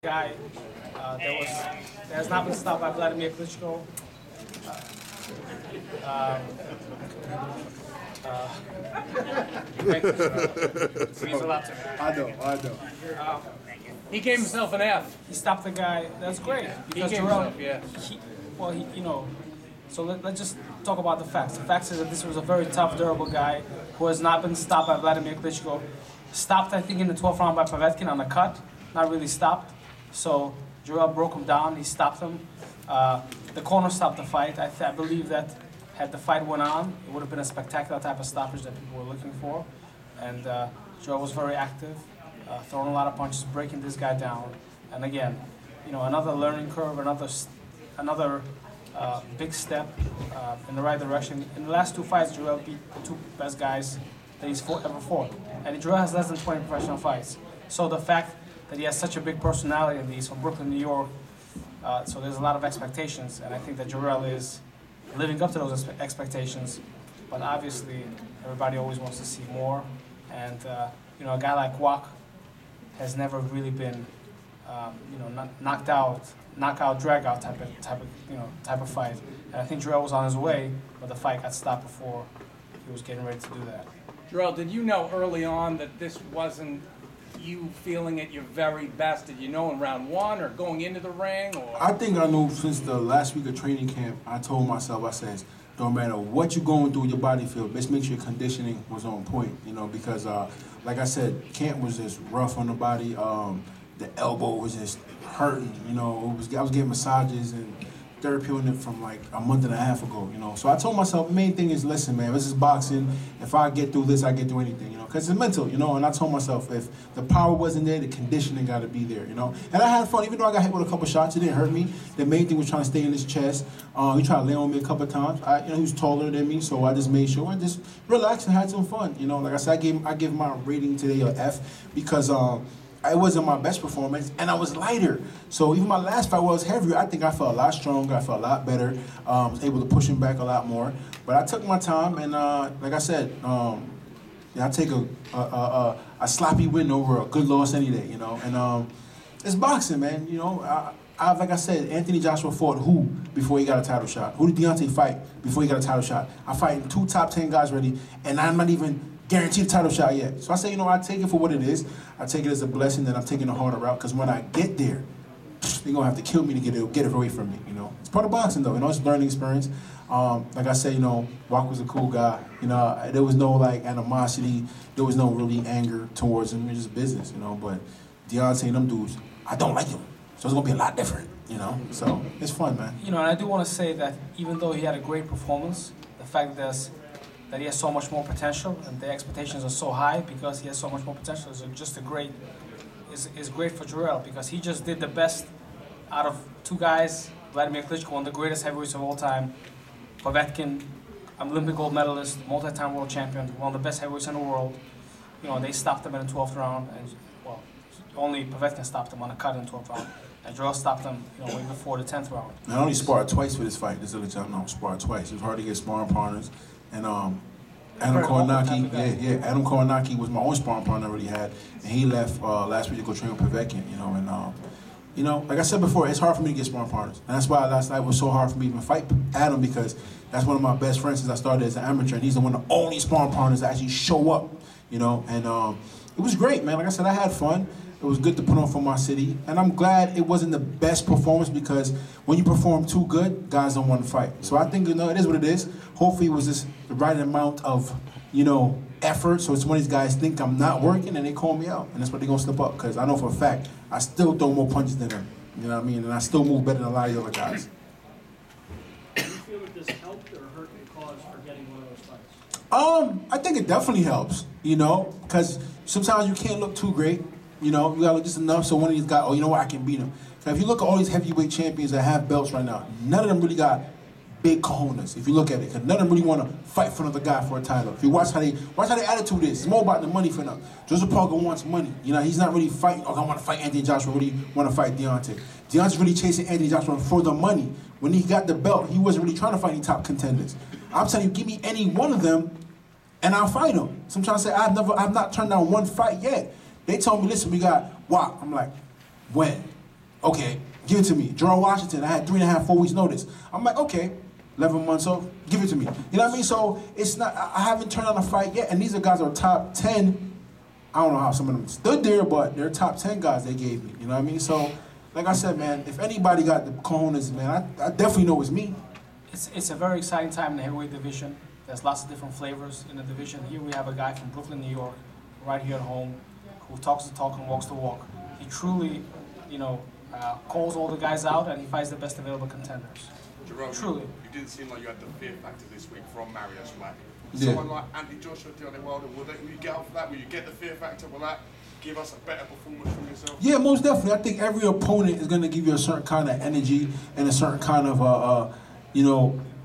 Guy that has not been stopped by Vladimir Klitschko. Uh, Means a lot to me. I know. He gave himself an F. He stopped the guy. That's great. He gave himself, yeah. So let's just talk about the facts. The facts is that this was a very tough, durable guy who has not been stopped by Vladimir Klitschko. Stopped, I think, in the 12th round by Povetkin on the cut. Not really stopped. So Jarrell broke him down. He stopped him. The corner stopped the fight. I believe that had the fight went on, it would have been a spectacular type of stoppage that people were looking for. And Jarrell was very active, throwing a lot of punches, breaking this guy down. And again, another learning curve, another big step in the right direction. In the last two fights, Jarrell beat the two best guys that he's ever fought. And Jarrell has less than 20 professional fights. So the fact that he has such a big personality, and he's from Brooklyn, New York, so there's a lot of expectations, and I think that Jarrell is living up to those expectations. But obviously, everybody always wants to see more, and a guy like Wach has never really been, knockout, drag out type of fight. And I think Jarrell was on his way, but the fight got stopped before he was getting ready to do that. Jarrell, did you know early on that this wasn't you feeling at your very best? Did you know in round one or going into the ring? Or? I think I knew since the last week of training camp. I told myself, I said, no matter what you're going through, your body feel, just make sure your conditioning was on point, because like I said, camp was just rough on the body. The elbow was just hurting, I was getting massages and therapy on it from like a month and a half ago, So I told myself, the main thing is, listen, man, this is boxing. If I get through this, I get through anything, because it's mental, And I told myself, if the power wasn't there, the conditioning got to be there, And I had fun, even though I got hit with a couple shots, it didn't hurt me. The main thing was trying to stay in his chest. He tried to lay on me a couple of times. He was taller than me, so I just made sure I just relaxed and had some fun, Like I said, I give my rating today an F because it wasn't my best performance, and I was lighter. So even my last fight was heavier. I think I felt a lot stronger. I felt a lot better. Was able to push him back a lot more. But I took my time, and like I said, I take a sloppy win over a good loss any day, And it's boxing, man. Like I said, Anthony Joshua fought who before he got a title shot? Who did Deontay fight before he got a title shot? I'm fighting two top 10 guys already, and I'm not even guaranteed a title shot yet. So I say, I take it for what it is. I take it as a blessing that I'm taking a harder route, because when I get there, they're going to have to kill me to get it away from me, It's part of boxing, though, it's a learning experience. Like I said, Wach was a cool guy. There was no, animosity. There was no really anger towards him. It was just business, But Deontay and them dudes, I don't like him. So it's going to be a lot different, So it's fun, man. And I do want to say that even though he had a great performance, the fact that he has so much more potential, and the expectations are so high because he has so much more potential, is great for Jarrell, because he just did the best out of two guys. Vladimir Klitschko, one of the greatest heavyweights of all time. Povetkin, Olympic gold medalist, multi-time world champion, one of the best heavyweights in the world. They stopped him in the 12th round, and only Povetkin stopped him on a cut in the 12th round. And Jarrell stopped him, way before the 10th round. I only sparred twice for this fight. This is a y'all know, sparred twice. It was hard to get sparring partners. And Adam Kownacki, Adam Kownacki was my own sparring partner I already had, and he left last week to go train with Povetkin, like I said before, it's hard for me to get sparring partners, and that's why last night was so hard for me to even fight Adam, because that's one of my best friends since I started as an amateur, and he's the one of the only sparring partners that actually show up, and it was great, man. Like I said, I had fun. It was good to put on for my city, and I'm glad it wasn't the best performance, because when you perform too good, guys don't want to fight. So I think, it is what it is. Hopefully it was just the right amount of, effort, so it's when these guys think I'm not working and they call me out, and that's what they're going to slip up, because I know for a fact I still throw more punches than them, you know what I mean, and I still move better than a lot of the other guys. Do you feel that this helped or hurt your cause for getting one of those fights? I think it definitely helps, because sometimes you can't look too great. You gotta look just enough so one of these guys, I can beat him. Now, if you look at all these heavyweight champions that have belts right now, none of them really got big cojones, if you look at it, because none of them really want to fight for another guy for a title. If you watch how their attitude is, it's more about the money for them. Joseph Parker wants money. He's not really fighting, I want to fight Anthony Joshua, really want to fight Deontay. Deontay's really chasing Anthony Joshua for the money. When he got the belt, he wasn't really trying to fight any top contenders. I'm telling you, give me any one of them, and I'll fight him. So I'm trying to say, I've not turned down one fight yet. They told me, listen, we got Wach. I'm like, when? Okay, give it to me. Jarrell Washington, I had 3.5, 4 weeks notice. I'm like, okay, 11 months old, give it to me. You know what I mean? So it's not, I haven't turned on a fight yet, and these are guys that are top 10. I don't know how some of them stood there, but they're top 10 guys they gave me. You know what I mean? So, like I said, man, if anybody got the cojones, man, I definitely know it's me. It's a very exciting time in the heavyweight division. There's lots of different flavors in the division. Here we have a guy from Brooklyn, New York, right here at home, who talks the talk and walks the walk. He truly, calls all the guys out, and he fights the best available contenders. Jarrell, Truly. you didn't seem like you had the fear factor this week from Mariusz Wach. Yeah. Someone like Andy Joshua, Deontay Wilder, will you get up for that? Will you get the fear factor? Will that give us a better performance from yourself? Yeah, most definitely. I think every opponent is going to give you a certain kind of energy and a certain kind of,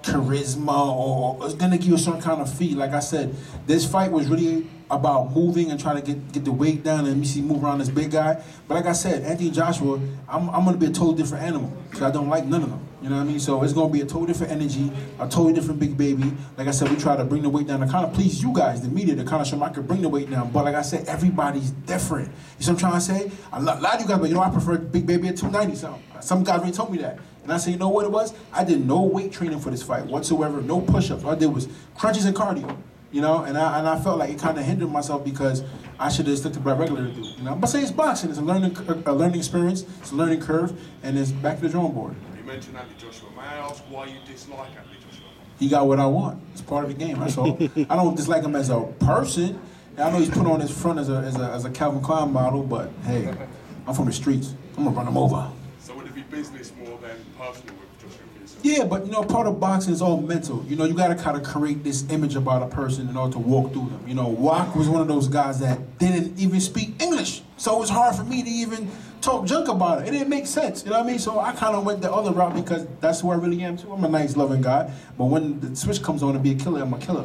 charisma, or it's going to give you a certain kind of feel. Like I said, this fight was really about moving and trying to get the weight down and see move around this big guy. But like I said, Anthony Joshua, I'm going to be a totally different animal because I don't like none of them. You know what I mean? So it's going to be a totally different energy, a totally different big baby. Like I said, we try to bring the weight down to kind of please you guys, the media, to kind of show them I could bring the weight down. But like I said, everybody's different. You see what I'm trying to say? A lot of you guys, but I prefer big baby at 290 something. Some guys already told me that. And I said, you know what it was? I did no weight training for this fight whatsoever, no push-ups. All I did was crunches and cardio. And I felt like it kind of hindered myself because I should have stuck to what I regularly do. But say it's boxing, it's a learning experience, it's a learning curve, and it's back to the drawing board. You mentioned Andy Joshua. May I ask why you dislike Andy Joshua? He got what I want. It's part of the game. That's all. I don't dislike him as a person. I know he's put on his front as a Calvin Klein model, but hey, I'm from the streets. I'm gonna run him over. So would it be business more than personal with Joshua for yourself? Yeah, but part of boxing is all mental. You got to kind of create this image about a person in order to walk through them. Wach was one of those guys that didn't even speak English, so it was hard for me to even talk junk about it. It didn't make sense, you know what I mean? So I kind of went the other route because that's who I really am too. I'm a nice, loving guy, but when the switch comes on to be a killer, I'm a killer,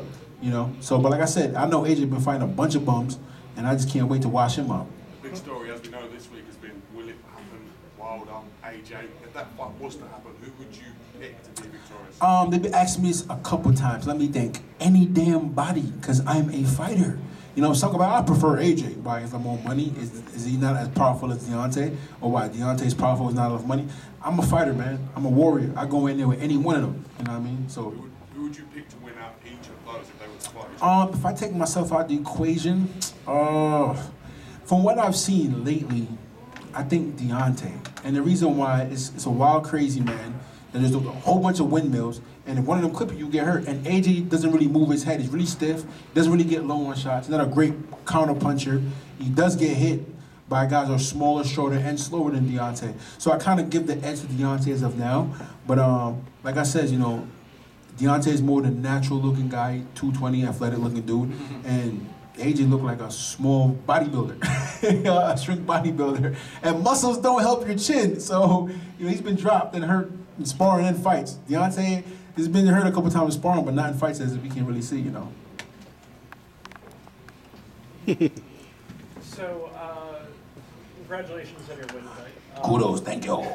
So, but like I said, I know AJ been fighting a bunch of bums, and I just can't wait to wash him up. Big story, as we know, this week has been, will it happen? Wilder, AJ. If that fight was to happen, who would you pick to be victorious? They've been asking me this a couple times. Let me think. Any damn body, because I'm a fighter. Talk about I prefer AJ. Why? Is there more money? Is he not as powerful as Deontay? Or why? Deontay's powerful is not enough money? I'm a fighter, man. I'm a warrior. I go in there with any one of them. You know what I mean? So. Who would you pick to win out each of those if they were to fight? If I take myself out the equation, from what I've seen lately, I think Deontay. And the reason why it's a wild, crazy man. And there's a whole bunch of windmills, and if one of them clip you get hurt. And AJ doesn't really move his head. He's really stiff. Doesn't really get low on shots. He's not a great counter puncher. He does get hit by guys who are smaller, shorter, and slower than Deontay. So I kind of give the edge to Deontay as of now. But like I said, Deontay is more the natural-looking guy, 220, athletic-looking dude, and AJ looked like a small bodybuilder, a shrink bodybuilder. And muscles don't help your chin. So he's been dropped and hurt in sparring and fights. Deontay has been hurt a couple times in sparring, but not in fights as we can really see, So, congratulations on your win tonight. Kudos, thank you.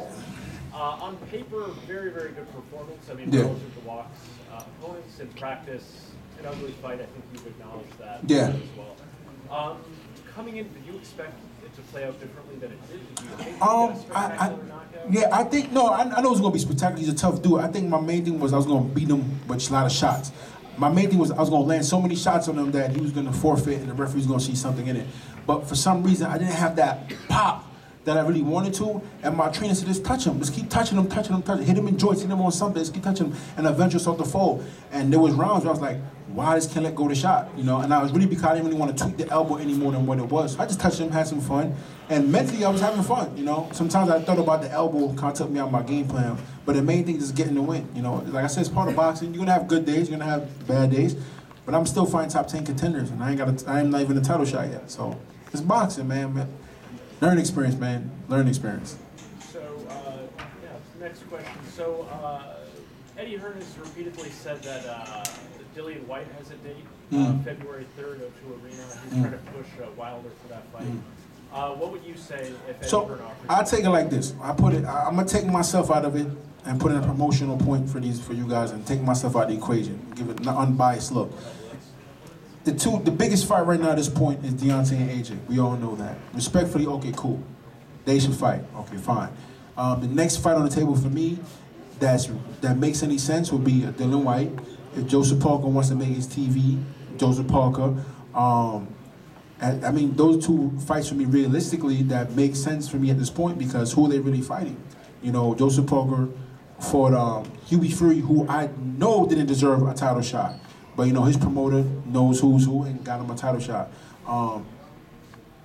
On paper, very, very good performance. I mean, Yeah. relative to Wach's opponents in practice, an ugly fight. I think you've acknowledged that Yeah. as well. Coming in, did you expect it to play out differently than it did? Did you think you'd get a spectacular knockout? Yeah, I think, no, I know it's going to be spectacular. He's a tough dude. I think my main thing was I was going to beat him with a lot of shots. My main thing was I was going to land so many shots on him that he was going to forfeit and the referee was going to see something in it. But for some reason, I didn't have that pop that I really wanted to, and my trainer said, just touch him. Just keep touching him, hit him in joints, hit him on something, just keep touching him, and eventually start to fold. And there was rounds where I was like, why just can't let go of the shot, And I was really, because I didn't really want to tweak the elbow any more than what it was. So I just touched him, had some fun, and mentally I was having fun, Sometimes I thought about the elbow, kind of took me out of my game plan, but the main thing is getting the win, Like I said, it's part of boxing. You're gonna have good days, you're gonna have bad days, but I'm still fighting top 10 contenders, and I am not even a title shot yet. So it's boxing, man. Learning experience, man. Learning experience. So, next question. So, Eddie Hearn has repeatedly said that Dillian White has a date, February 3rd, O2 Arena. He's trying to push Wilder for that fight. What would you say if Eddie Hearn offered? I take it like this. I'm gonna take myself out of it and put in a promotional point for you guys, and take myself out of the equation. Give it an unbiased look. The biggest fight right now at this point is Deontay and AJ. We all know that. Respectfully, okay, cool. They should fight. Okay, fine. The next fight on the table for me that makes any sense would be Dylan White. If Joseph Parker wants to make his TV, Joseph Parker. I mean, those two fights for me realistically that make sense for me at this point because who are they really fighting? You know, Joseph Parker fought Hughie Fury, who I know didn't deserve a title shot. But, you know, his promoter knows who's who and got him a title shot.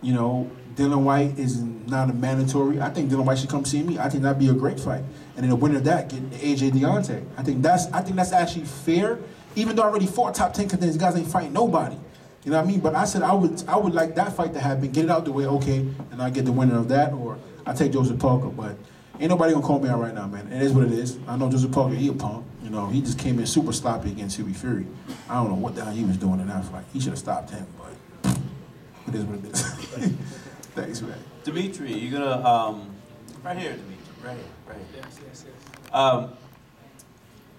You know, Dylan White is not a mandatory. I think Dylan White should come see me. I think that'd be a great fight. And then the winner of that, get AJ Deontay. I think that's actually fair. Even though I already fought top 10 contenders, guys ain't fighting nobody. You know what I mean? But I said I would like that fight to happen, get it out the way, okay, and I get the winner of that, or I take Joseph Parker. But ain't nobody gonna call me out right now, man. It is what it is. I know Joseph Parker, he a punk. You know, he just came in super sloppy against Hughie Fury. I don't know what the hell he was doing in that fight. He should have stopped him, but it is what it is. Thanks, man. Dimitri, you're gonna right here, Dimitri, right here. Yes.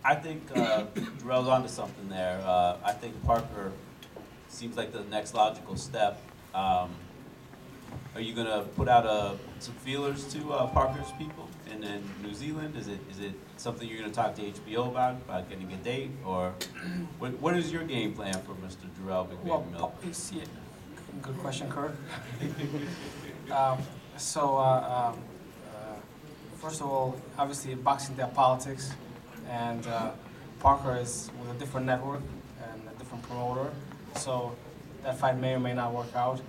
I think Jarrell's onto something there. I think Parker seems like the next logical step. Are you gonna put out some feelers to Parker's people in New Zealand? Is it something you're gonna talk to HBO about getting a date, or what is your game plan for Mr. Jarrell Big Baby Miller? Good question, Kurt. First of all, obviously boxing their politics, and Parker is with a different network and a different promoter, so that fight may or may not work out.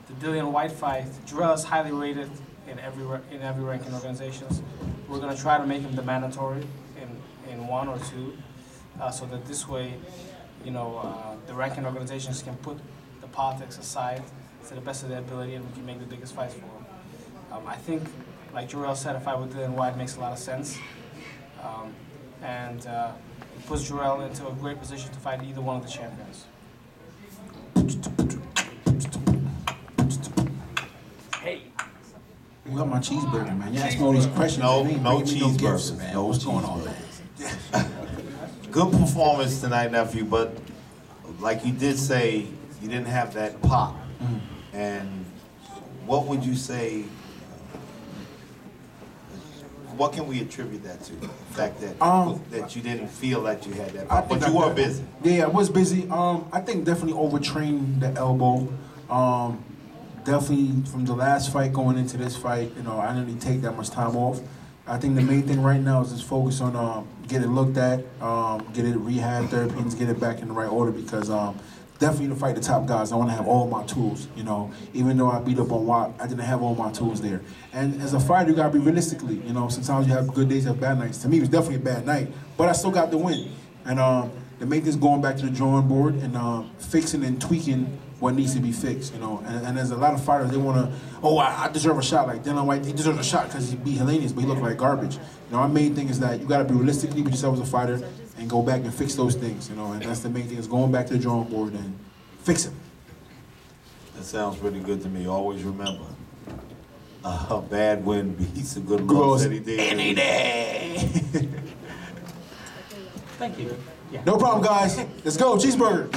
The Dillian White fight, Jarrell is highly rated in every ranking organizations. We're gonna try to make him the mandatory in one or two, so that this way, you know, the ranking organizations can put the politics aside to the best of their ability, and we can make the biggest fights for him. I think, like Jarrell said, a fight with Dillian White makes a lot of sense, and it puts Jarrell into a great position to fight either one of the champions. Hey. You got my cheeseburger, man. You ask me all these questions. No cheeseburgers, cheeseburgers, man. no What's going on, cheeseburgers. man? Good performance tonight, nephew, but like you did say, you didn't have that pop. And what would you say, what can we attribute that to? The fact that you didn't feel that you had that pop, but you were busy. Yeah, I was busy. I think definitely overtrained the elbow. Definitely from the last fight going into this fight, you know, I didn't really take that much time off. I think the main thing right now is just focus on get it looked at, get it rehab therapy, and get it back in the right order because definitely to fight the top guys, I want to have all my tools, you know. Even though I beat up on Wach, I didn't have all my tools there. And as a fighter, you got to be realistically, you know, sometimes you have good days, you have bad nights. To me, it was definitely a bad night, but I still got the win. And the main thing is going back to the drawing board and fixing and tweaking what needs to be fixed, you know. And there's a lot of fighters, they want to, I deserve a shot. Like Dylan White, he deserves a shot because he beat Helenius, but he looked like garbage. You know, our main thing is that you got to be realistically with yourself as a fighter and go back and fix those things, you know. And that's the main thing is going back to the drawing board and fix it. That sounds pretty good to me. Always remember, a bad win beats a good loss any day. Any day. Thank you. No problem, guys. Let's go. Cheeseburger.